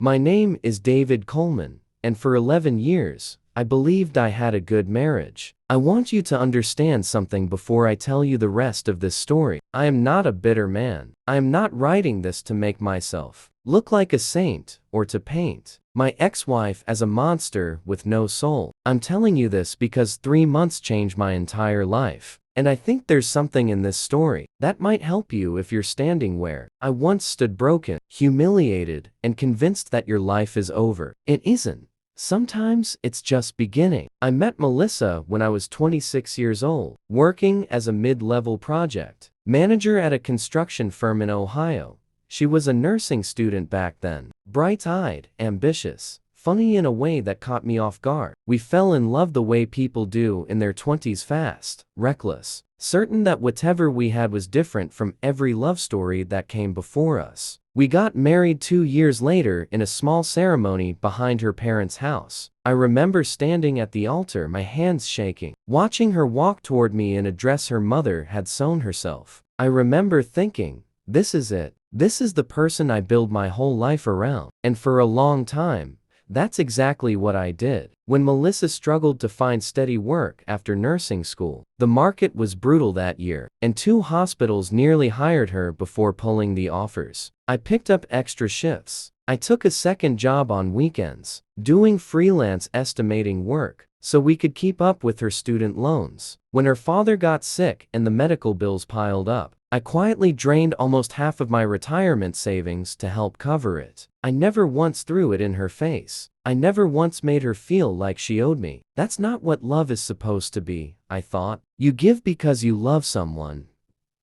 My name is David Coleman, and for 11 years, I believed I had a good marriage. I want you to understand something before I tell you the rest of this story. I am not a bitter man. I am not writing this to make myself look like a saint or to paint my ex-wife as a monster with no soul. I'm telling you this because 3 months changed my entire life. And I think there's something in this story that might help you if you're standing where I once stood, broken, humiliated, and convinced that your life is over. It isn't. Sometimes it's just beginning. I met Melissa when I was 26 years old, working as a mid-level project manager at a construction firm in Ohio. She was a nursing student back then, bright-eyed, ambitious, funny in a way that caught me off guard. We fell in love the way people do in their 20s, fast, reckless, certain that whatever we had was different from every love story that came before us. We got married 2 years later in a small ceremony behind her parents' house. I remember standing at the altar, my hands shaking, watching her walk toward me in a dress her mother had sewn herself. I remember thinking, this is it. This is the person I build my whole life around. And for a long time, that's exactly what I did. When Melissa struggled to find steady work after nursing school, the market was brutal that year, and 2 hospitals nearly hired her before pulling the offers. I picked up extra shifts. I took a second job on weekends, doing freelance estimating work, so we could keep up with her student loans. When her father got sick and the medical bills piled up, I quietly drained almost half of my retirement savings to help cover it. I never once threw it in her face. I never once made her feel like she owed me. That's not what love is supposed to be, I thought. You give because you love someone,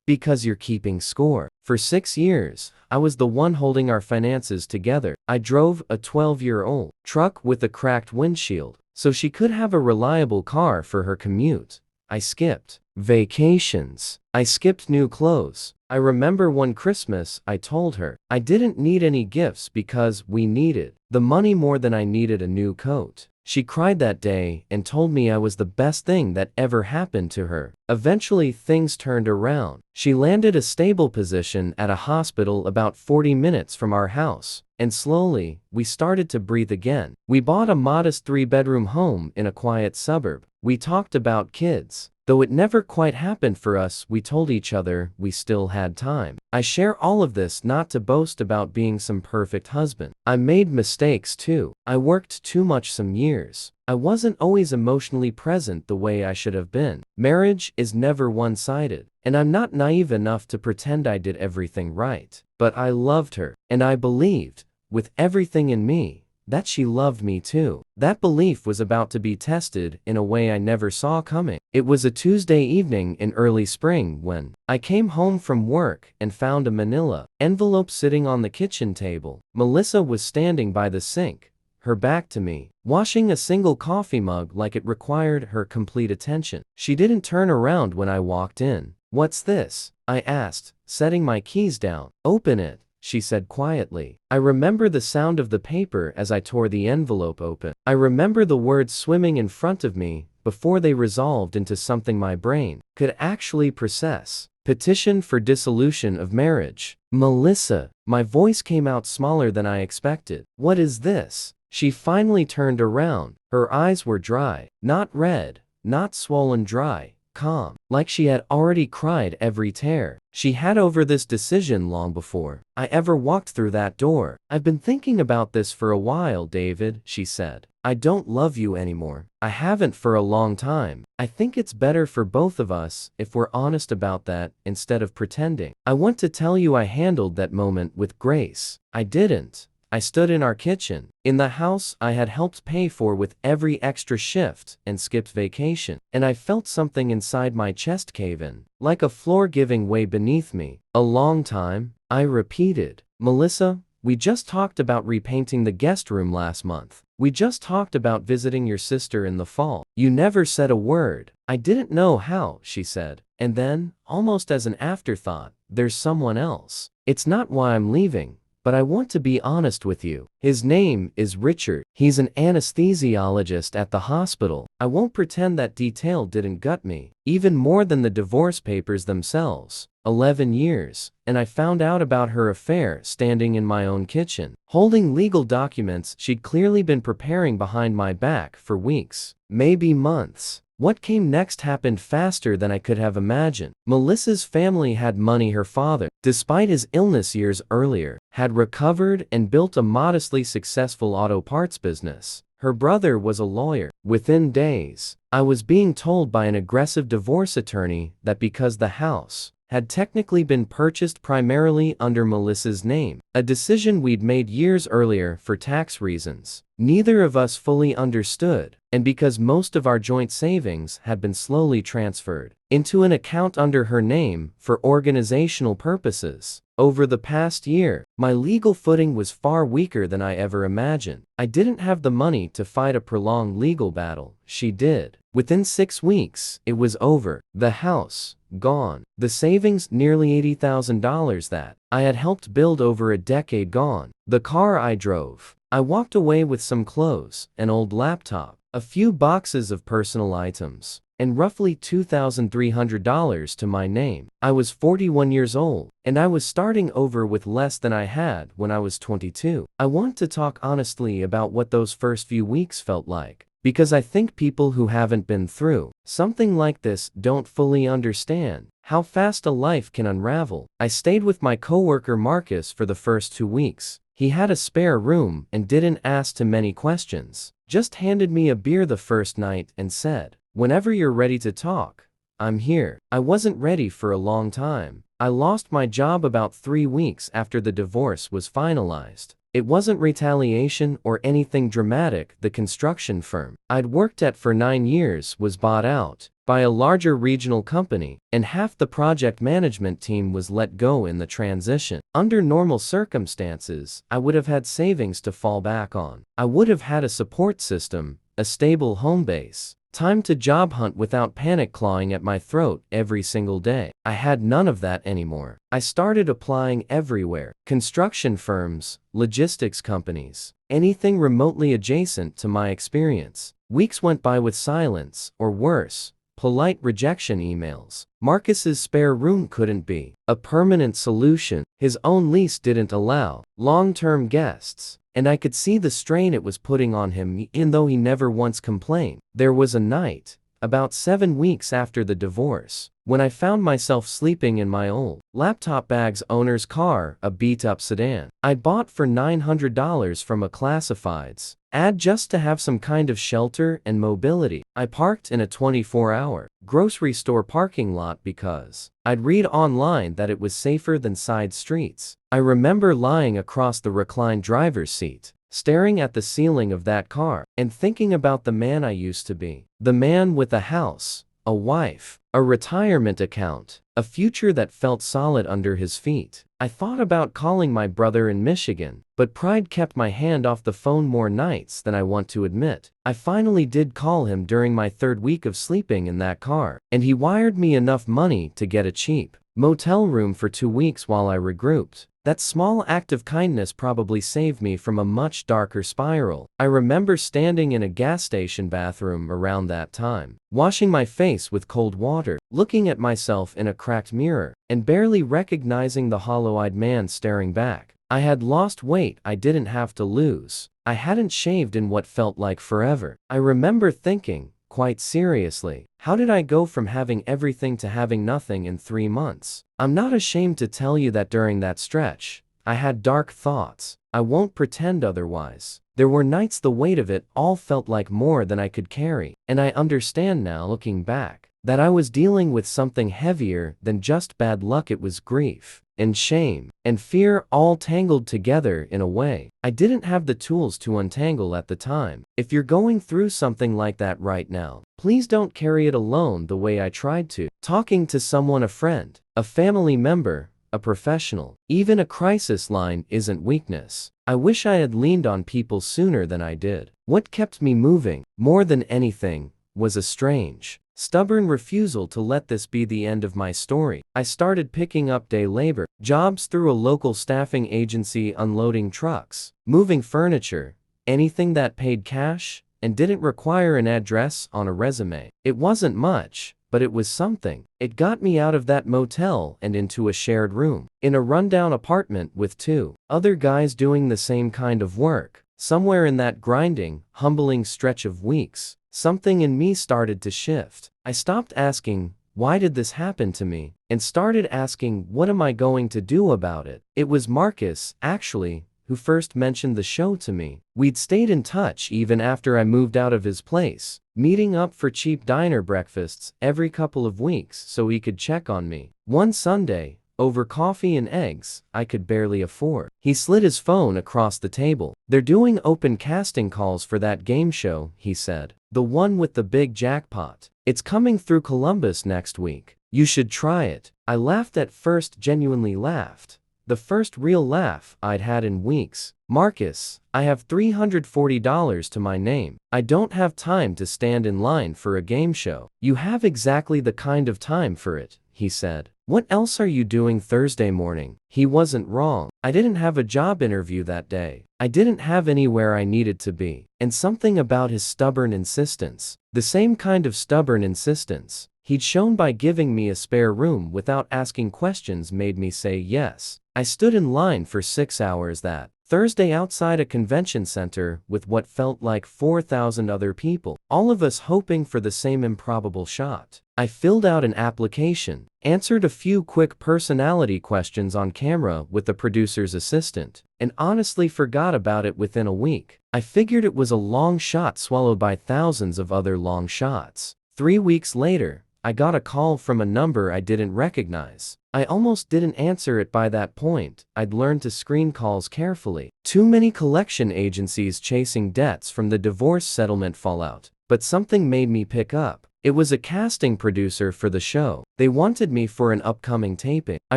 because you're keeping score. For 6 years, I was the one holding our finances together. I drove a 12-year-old truck with a cracked windshield, so she could have a reliable car for her commute. I skipped vacations. I skipped new clothes. I remember one Christmas I told her I didn't need any gifts because we needed the money more than I needed a new coat. She cried that day and told me I was the best thing that ever happened to her. Eventually things turned around. She landed a stable position at a hospital about 40 minutes from our house, and slowly, we started to breathe again. We bought a modest 3-bedroom home in a quiet suburb. We talked about kids. Though it never quite happened for us, we told each other we still had time. I share all of this not to boast about being some perfect husband. I made mistakes too. I worked too much some years. I wasn't always emotionally present the way I should have been. Marriage is never one-sided, and I'm not naive enough to pretend I did everything right. But I loved her, and I believed, with everything in me, that she loved me too. That belief was about to be tested in a way I never saw coming. It was a Tuesday evening in early spring when I came home from work and found a manila envelope sitting on the kitchen table. Melissa was standing by the sink, her back to me, washing a single coffee mug like it required her complete attention. She didn't turn around when I walked in. "What's this?" I asked, setting my keys down. "Open it," she said quietly. I remember the sound of the paper as I tore the envelope open. I remember the words swimming in front of me before they resolved into something my brain could actually process. Petition for dissolution of marriage. Melissa. My voice came out smaller than I expected. "What is this?" She finally turned around. Her eyes were dry, not red, not swollen, dry, calm, like she had already cried every tear she had over this decision long before I ever walked through that door. "I've been thinking about this for a while, David," she said. "I don't love you anymore. I haven't for a long time. I think it's better for both of us if we're honest about that instead of pretending." I want to tell you I handled that moment with grace. I didn't. I stood in our kitchen, in the house I had helped pay for with every extra shift and skipped vacation, and I felt something inside my chest cave in, like a floor giving way beneath me. "A long time?" I repeated. "Melissa, we just talked about repainting the guest room last month. We just talked about visiting your sister in the fall. You never said a word." "I didn't know how," she said. And then, almost as an afterthought, "There's someone else. It's not why I'm leaving, but I want to be honest with you. His name is Richard. He's an anesthesiologist at the hospital." I won't pretend that detail didn't gut me, even more than the divorce papers themselves. 11 years, and I found out about her affair standing in my own kitchen, holding legal documents she'd clearly been preparing behind my back for weeks, maybe months. What came next happened faster than I could have imagined. Melissa's family had money. Her father, despite his illness years earlier, had recovered and built a modestly successful auto parts business. Her brother was a lawyer. Within days, I was being told by an aggressive divorce attorney that because the house had technically been purchased primarily under Melissa's name, a decision we'd made years earlier for tax reasons, neither of us fully understood, and because most of our joint savings had been slowly transferred into an account under her name for organizational purposes. Over the past year, my legal footing was far weaker than I ever imagined. I didn't have the money to fight a prolonged legal battle. She did. Within 6 weeks, it was over. The house, gone. The savings, nearly $80,000 that I had helped build over a decade, gone. The car I drove. I walked away with some clothes, an old laptop, a few boxes of personal items, and roughly $2,300 to my name. I was 41 years old, and I was starting over with less than I had when I was 22. I want to talk honestly about what those first few weeks felt like, because I think people who haven't been through something like this don't fully understand how fast a life can unravel. I stayed with my coworker Marcus for the first 2 weeks. He had a spare room and didn't ask too many questions. Just handed me a beer the first night and said, "Whenever you're ready to talk, I'm here." I wasn't ready for a long time. I lost my job about 3 weeks after the divorce was finalized. It wasn't retaliation or anything dramatic. The construction firm I'd worked at for 9 years was bought out by a larger regional company, and half the project management team was let go in the transition. Under normal circumstances, I would have had savings to fall back on. I would have had a support system, a stable home base, time to job hunt without panic clawing at my throat every single day. I had none of that anymore. I started applying everywhere: construction firms, logistics companies, anything remotely adjacent to my experience. Weeks went by with silence, or worse, polite rejection emails. Marcus's spare room couldn't be a permanent solution. His own lease didn't allow long-term guests, and I could see the strain it was putting on him, even though he never once complained. There was a night, about 7 weeks after the divorce, when I found myself sleeping in my old laptop bag's owner's car, a beat-up sedan I'd bought for $900 from a classifieds ad just to have some kind of shelter and mobility. I parked in a 24-hour grocery store parking lot because I'd read online that it was safer than side streets. I remember lying across the reclined driver's seat, staring at the ceiling of that car, and thinking about the man I used to be. The man with a house, a wife, a retirement account, a future that felt solid under his feet. I thought about calling my brother in Michigan, but pride kept my hand off the phone more nights than I want to admit. I finally did call him during my 3rd week of sleeping in that car, and he wired me enough money to get a cheap motel room for 2 weeks while I regrouped. That small act of kindness probably saved me from a much darker spiral. I remember standing in a gas station bathroom around that time, washing my face with cold water, looking at myself in a cracked mirror, and barely recognizing the hollow-eyed man staring back. I had lost weight I didn't have to lose. I hadn't shaved in what felt like forever. I remember thinking, quite seriously, how did I go from having everything to having nothing in 3 months? I'm not ashamed to tell you that during that stretch, I had dark thoughts. I won't pretend otherwise. There were nights the weight of it all felt like more than I could carry, and I understand now, looking back, that I was dealing with something heavier than just bad luck. It was grief, and shame, and fear all tangled together in a way I didn't have the tools to untangle at the time. If you're going through something like that right now, please don't carry it alone the way I tried to. Talking to someone, a friend, a family member, a professional, even a crisis line isn't weakness. I wish I had leaned on people sooner than I did. What kept me moving, more than anything, was a strange, stubborn refusal to let this be the end of my story. I started picking up day labor jobs through a local staffing agency, unloading trucks, moving furniture, anything that paid cash and didn't require an address on a resume. It wasn't much, but it was something. It got me out of that motel and into a shared room, in a rundown apartment with two other guys doing the same kind of work. Somewhere in that grinding, humbling stretch of weeks, something in me started to shift. I stopped asking, "Why did this happen to me?" and started asking, "What am I going to do about it?" It was Marcus, actually, who first mentioned the show to me. We'd stayed in touch even after I moved out of his place, meeting up for cheap diner breakfasts every couple of weeks so he could check on me. One Sunday, over coffee and eggs I could barely afford, he slid his phone across the table. "They're doing open casting calls for that game show," he said. "The one with the big jackpot. It's coming through Columbus next week. You should try it." I laughed at first, genuinely laughed. The first real laugh I'd had in weeks. "Marcus, I have $340 to my name. I don't have time to stand in line for a game show." "You have exactly the kind of time for it," he said. "What else are you doing Thursday morning?" He wasn't wrong. I didn't have a job interview that day. I didn't have anywhere I needed to be. And something about his stubborn insistence, the same kind of stubborn insistence he'd shown by giving me a spare room without asking questions, made me say yes. I stood in line for 6 hours that Thursday outside a convention center with what felt like 4,000 other people, all of us hoping for the same improbable shot. I filled out an application, answered a few quick personality questions on camera with the producer's assistant, and honestly forgot about it within a week. I figured it was a long shot swallowed by thousands of other long shots. 3 weeks later, I got a call from a number I didn't recognize. I almost didn't answer it by that point. I'd learned to screen calls carefully. Too many collection agencies chasing debts from the divorce settlement fallout. But something made me pick up. It was a casting producer for the show. They wanted me for an upcoming taping. I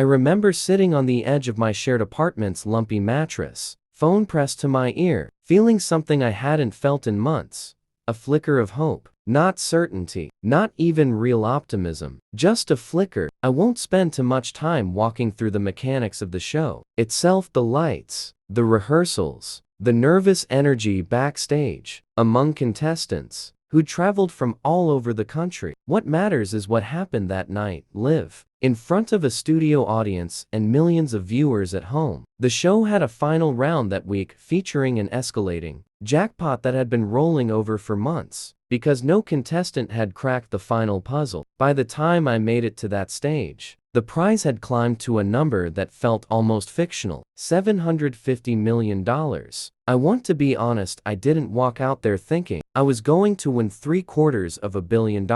remember sitting on the edge of my shared apartment's lumpy mattress, phone pressed to my ear, feeling something I hadn't felt in months. A flicker of hope. Not certainty, not even real optimism, just a flicker. I won't spend too much time walking through the mechanics of the show itself, the lights, the rehearsals, the nervous energy backstage, among contestants who traveled from all over the country. What matters is what happened that night, live, in front of a studio audience and millions of viewers at home. The show had a final round that week featuring an escalating jackpot that had been rolling over for months, because no contestant had cracked the final puzzle. By the time I made it to that stage, the prize had climbed to a number that felt almost fictional, $750 million. I want to be honest, I didn't walk out there thinking I was going to win $750 million.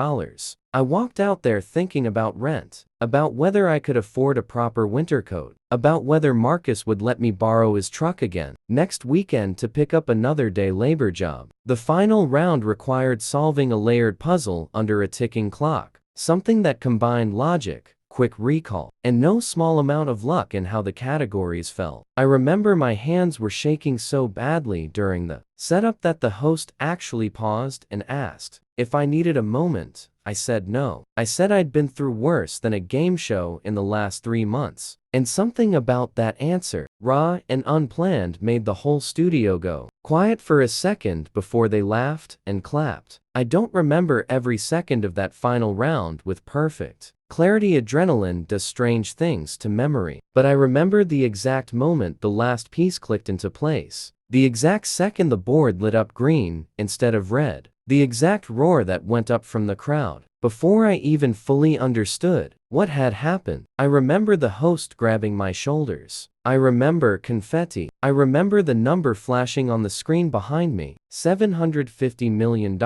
I walked out there thinking about rent, about whether I could afford a proper winter coat, about whether Marcus would let me borrow his truck again next weekend to pick up another day labor job. The final round required solving a layered puzzle under a ticking clock, something that combined logic, quick recall, and no small amount of luck in how the categories fell. I remember my hands were shaking so badly during the setup that the host actually paused and asked if I needed a moment. I said no. I said I'd been through worse than a game show in the last 3 months. And something about that answer, raw and unplanned, made the whole studio go quiet for a second before they laughed and clapped. I don't remember every second of that final round with perfect clarity. Adrenaline does strange things to memory. But I remember the exact moment the last piece clicked into place. The exact second the board lit up green instead of red. The exact roar that went up from the crowd. Before I even fully understood what had happened, I remember the host grabbing my shoulders. I remember confetti. I remember the number flashing on the screen behind me, $750 million.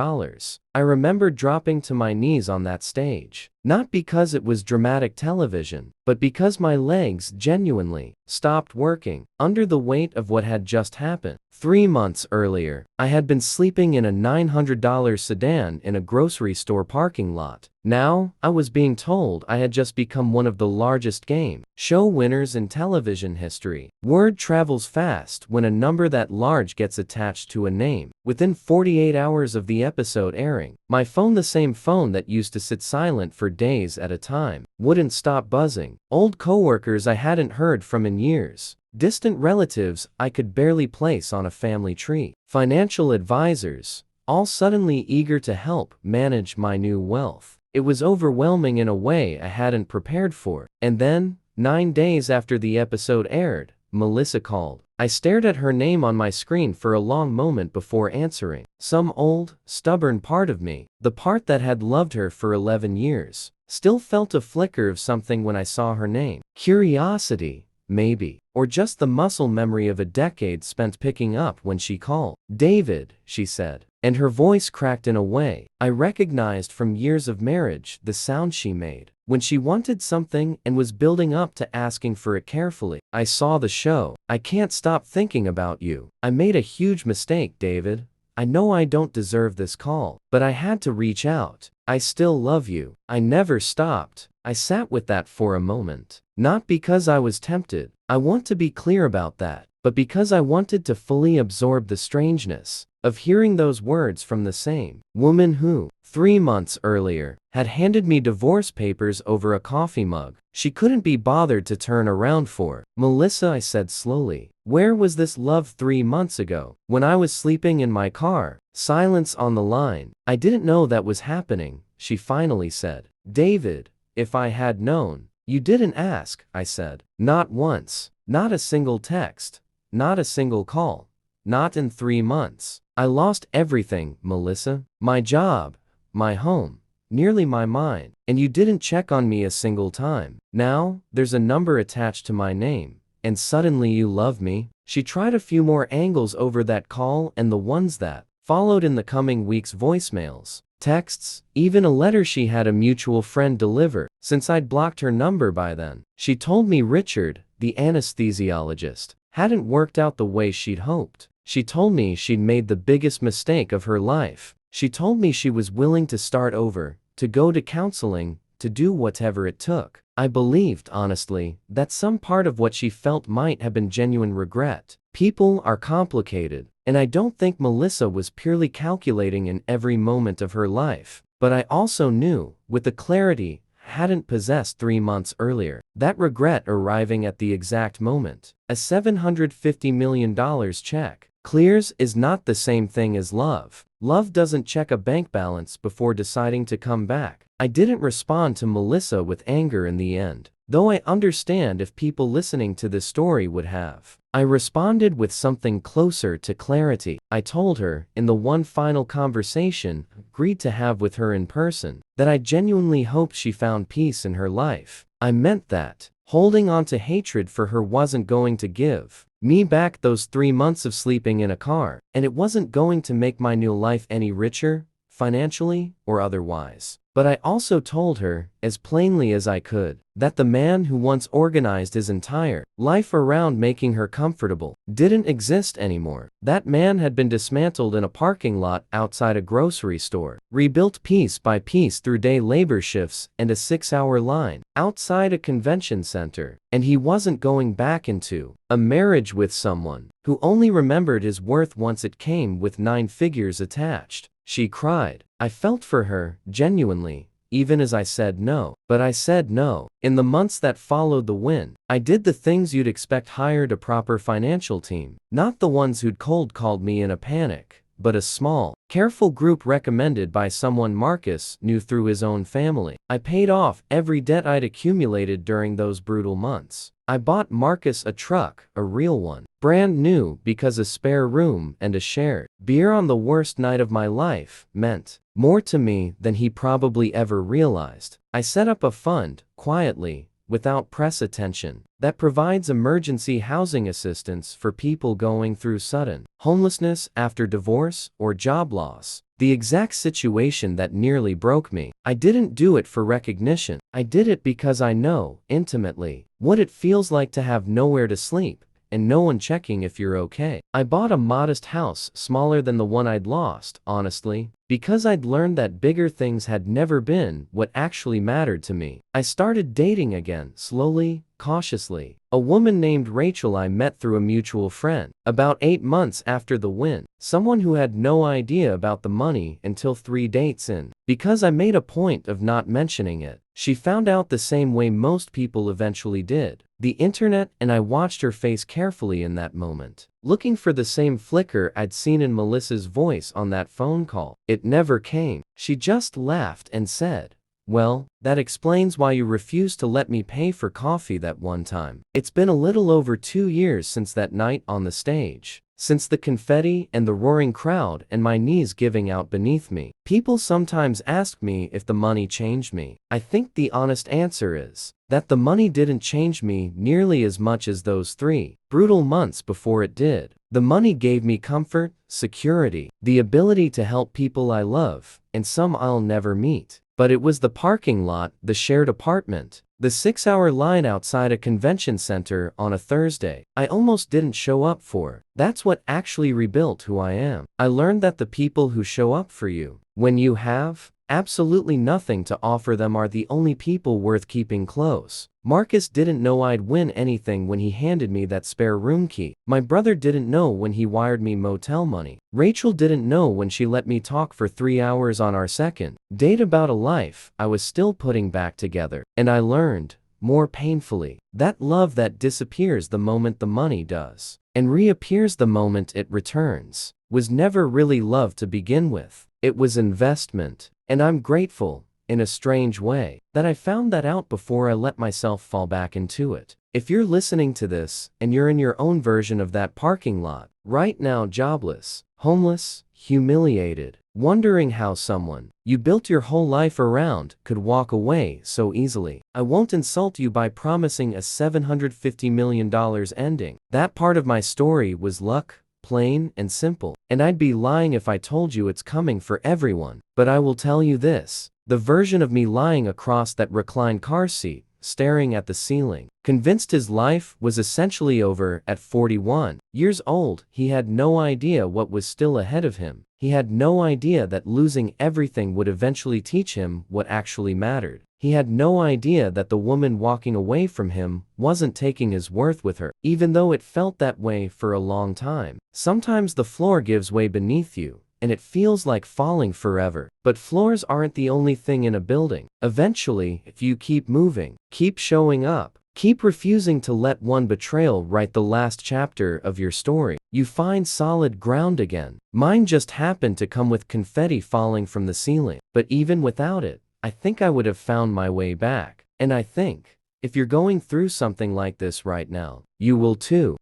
I remember dropping to my knees on that stage. Not because it was dramatic television, but because my legs genuinely stopped working under the weight of what had just happened. 3 months earlier, I had been sleeping in a $900 sedan in a grocery store parking lot. Now, I was being told I had just become one of the largest game show winners in television history. Word travels fast when a number that large gets attached to a name. Within 48 hours of the episode airing, my phone, the same phone that used to sit silent for days at a time, wouldn't stop buzzing. Old coworkers I hadn't heard from in years. Distant relatives I could barely place on a family tree. Financial advisors, all suddenly eager to help manage my new wealth. It was overwhelming in a way I hadn't prepared for. And then, 9 days after the episode aired, Melissa called. I stared at her name on my screen for a long moment before answering. Some old, stubborn part of me, the part that had loved her for 11 years, still felt a flicker of something when I saw her name. Curiosity, maybe. Or just the muscle memory of a decade spent picking up when she called. "David," she said, and her voice cracked in a way I recognized from years of marriage, the sound she made when she wanted something and was building up to asking for it carefully. "I saw the show. I can't stop thinking about you. I made a huge mistake, David. I know I don't deserve this call, but I had to reach out. I still love you." I never stopped. I sat with that for a moment. Not because I was tempted, I want to be clear about that, but because I wanted to fully absorb the strangeness of hearing those words from the same woman who, 3 months earlier, had handed me divorce papers over a coffee mug she couldn't be bothered to turn around for. "Melissa," I said slowly, "where was this love 3 months ago, when I was sleeping in my car?" Silence on the line. "I didn't know that was happening," she finally said. "David, if I had known." "You didn't ask," I said. "Not once. Not a single text. Not a single call. Not in 3 months. I lost everything, Melissa. My job, my home, nearly my mind. And you didn't check on me a single time. Now, there's a number attached to my name, and suddenly you love me." She tried a few more angles over that call and the ones that followed in the coming weeks: voicemails, texts, even a letter she had a mutual friend deliver, since I'd blocked her number by then. She told me Richard, the anesthesiologist, hadn't worked out the way she'd hoped. She told me she'd made the biggest mistake of her life. She told me she was willing to start over, to go to counseling, to do whatever it took. I believed, honestly, that some part of what she felt might have been genuine regret. People are complicated, and I don't think Melissa was purely calculating in every moment of her life. But I also knew, with the clarity I hadn't possessed 3 months earlier, that regret arriving at the exact moment a $750 million check clears is not the same thing as love. Love doesn't check a bank balance before deciding to come back. I didn't respond to Melissa with anger in the end, though I understand if people listening to this story would have. I responded with something closer to clarity. I told her, in the one final conversation I agreed to have with her in person, that I genuinely hoped she found peace in her life. I meant that holding on to hatred for her wasn't going to give me back those 3 months of sleeping in a car, and it wasn't going to make my new life any richer, financially or otherwise. But I also told her, as plainly as I could, that the man who once organized his entire life around making her comfortable didn't exist anymore. That man had been dismantled in a parking lot outside a grocery store, rebuilt piece by piece through day labor shifts and a 6-hour line outside a convention center, and he wasn't going back into a marriage with someone who only remembered his worth once it came with 9 figures attached. She cried. I felt for her, genuinely, even as I said no. But I said no. In the months that followed the win, I did the things you'd expect: hired a proper financial team. Not the ones who'd cold called me in a panic, but a small, careful group recommended by someone Marcus knew through his own family. I paid off every debt I'd accumulated during those brutal months. I bought Marcus a truck, a real one, brand new, because a spare room and a shared beer on the worst night of my life meant more to me than he probably ever realized. I set up a fund, quietly, without press attention, that provides emergency housing assistance for people going through sudden homelessness after divorce or job loss. The exact situation that nearly broke me. I didn't do it for recognition. I did it because I know, intimately, what it feels like to have nowhere to sleep, and no one checking if you're okay. I bought a modest house, smaller than the one I'd lost, honestly, because I'd learned that bigger things had never been what actually mattered to me. I started dating again, slowly, cautiously. A woman named Rachel I met through a mutual friend. About 8 months after the win, someone who had no idea about the money until 3 dates in. Because I made a point of not mentioning it, she found out the same way most people eventually did: the internet. And I watched her face carefully in that moment, looking for the same flicker I'd seen in Melissa's voice on that phone call. It never came. She just laughed and said, Well, that explains why you refused to let me pay for coffee that one time. It's been a little over 2 years since that night on the stage. Since the confetti and the roaring crowd and my knees giving out beneath me. People sometimes ask me if the money changed me. I think the honest answer is that the money didn't change me nearly as much as those 3 brutal months before it did. The money gave me comfort, security, the ability to help people I love, and some I'll never meet. But it was the parking lot, the shared apartment, the 6-hour line outside a convention center on a Thursday I almost didn't show up for. That's what actually rebuilt who I am. I learned that the people who show up for you, when you have absolutely nothing to offer them, are the only people worth keeping close. Marcus didn't know I'd win anything when he handed me that spare room key. My brother didn't know when he wired me motel money. Rachel didn't know when she let me talk for 3 hours on our second date about a life I was still putting back together. And I learned, more painfully, that love that disappears the moment the money does, and reappears the moment it returns, was never really love to begin with. It was investment. And I'm grateful, in a strange way, that I found that out before I let myself fall back into it. If you're listening to this, and you're in your own version of that parking lot, right now, jobless, homeless, humiliated, wondering how someone you built your whole life around could walk away so easily, I won't insult you by promising a $750 million ending. That part of my story was luck. Plain and simple. And I'd be lying if I told you it's coming for everyone. But I will tell you this. The version of me lying across that reclined car seat, staring at the ceiling, convinced his life was essentially over at 41 years old. He had no idea what was still ahead of him. He had no idea that losing everything would eventually teach him what actually mattered. He had no idea that the woman walking away from him wasn't taking his worth with her, even though it felt that way for a long time. Sometimes the floor gives way beneath you, and it feels like falling forever. But floors aren't the only thing in a building. Eventually, if you keep moving, keep showing up, keep refusing to let one betrayal write the last chapter of your story, you find solid ground again. Mine just happened to come with confetti falling from the ceiling. But even without it, I think I would have found my way back. And I think, if you're going through something like this right now, you will too.